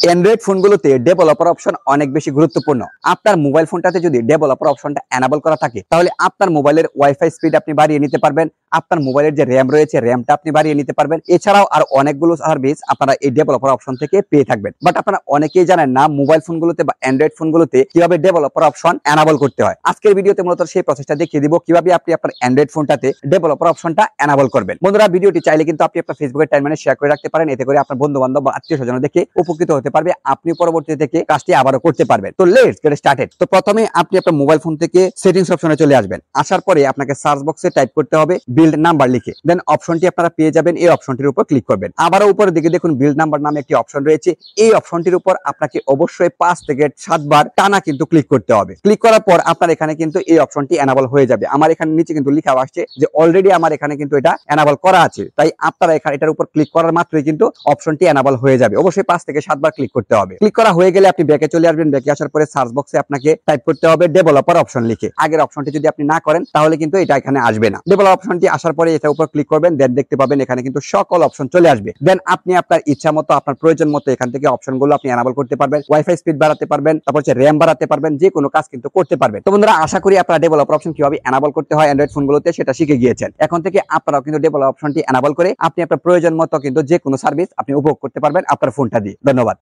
Android ফোনগুলোতে developer option অনেক বেশি গুরুত্বপূর্ণ। আপনার মোবাইল ফোনটাতে যদি ডেভেলপার অপশনটা এনাবল করা থাকে তাহলে আপনার মোবাইলের ওয়াইফাই স্পিড আপনি বাড়িয়ে নিতে পারবেন, আপনার মোবাইলের যে র্যাম রয়েছে র্যামটা আপনি বাড়িয়ে নিতে পারবেন। এছাড়াও আর অনেকগুলো সার্ভিস আপনারা এই ডেভেলপার অপশন থেকে পেয়ে থাকবেন। বাট আপনারা অনেকেই জানেন না মোবাইল ফোনগুলোতে বা অ্যান্ড্রয়েড ফোনগুলোতে কিভাবে ডেভেলপার অপশন এনাবল করতে হয়। আজকের ভিডিওতে মূলত সেই প্রসেসটা দেখিয়ে দিব কিভাবে আপনি আপনার অ্যান্ড্রয়েড ফোনটাতে ডেভেলপার অপশনটা এনাবল করবেন। বন্ধুরা, ভিডিওটি চাইলে কিন্তু আপনি আপনার ফেসবুকের টাইমলাইনে শেয়ার করে রাখতে পারেন, এতে করে আপনার বন্ধু বান্ধব বা আত্মীয় স্বজন দেখে উপকৃত হতে পারবে, আপনি পরবর্তী থেকে কাজটি আবারও করতে পারবেন। তো লেটস গেট স্টার্টেড। তো প্রথমে আপনি আপনার মোবাইল ফোন থেকে সেটিংস অপশনে চলে আসবেন। আসার পরে আপনাকে সার্চ বক্সে টাইপ করতে হবে বিল্ড নাম্বার লিখে, দেন অপশনটি আপনারা পেয়ে যাবেন। এই অপশনটির উপর ক্লিক করবেন। আবারও উপরের দিকে দেখুন বিল্ড নাম্বার নামে একটি অপশন রয়েছে। এই অপশনটির উপর আপনাকে অবশ্যই 5 থেকে 7 বার টানা কিন্তু ক্লিক করতে হবে। ক্লিক করার পর আপনার এখানে কিন্তু এই অপশনটি এনাবল হয়ে যাবে। আমার এখানে নিচে কিন্তু লেখা আসছে যে অলরেডি আমার এখানে কিন্তু এটা এনাবল করা আছে, তাই আপনারা এখানে এটার উপর ক্লিক করার মাত্রই কিন্তু অপশনটি এনাবল হয়ে যাবে। অবশ্যই 5 থেকে 7 বার ক্লিক করতে হবে। ক্লিক করা হয়ে গেলে আপনি ব্যাকে চলে আসবেন। ব্যাকে আসার পরে সার্চ বক্সে আপনাকে টাইপ করতে হবে ডেভেলপার অপশন লিখে। আগের অপশনটি যদি আপনি না করেন তাহলে কিন্তু এটা এখানে আসবে না। ডেভেলপার অপশনটি আসার পরে এটার উপর ক্লিক করবেন, দেন দেখতে পাবেন এখানে কিন্তু সকল অপশন চলে আসবে। দেন আপনি আপনার ইচ্ছা মতো আপনার প্রয়োজন মতো এখান থেকে অপশনগুলো আপনি এনাবল করতে পারবেন। ওয়াইফাই স্পিড বাড়াতে পারবেন, তারপর হচ্ছে র্যাম বাড়াতে পারবেন, যে কোনো কাজ কিন্তু করতে পারবেন। তো বন্ধুরা, আশা করি আপনারা ডেভেলপার অপশন কিভাবে এনাবল করতে হয় অ্যান্ড্রয়েড ফোনগুলোতে সেটা শিখে গিয়েছেন। এখন থেকে আপনারাও কিন্তু ডেভেলপার অপশনটি এনাবল করে আপনি আপনার প্রয়োজন মতো কিন্তু যে কোনো সার্ভিস আপনি উপভোগ করতে পারবেন আপনার ফোনটা দিয়ে। ধন্যবাদ।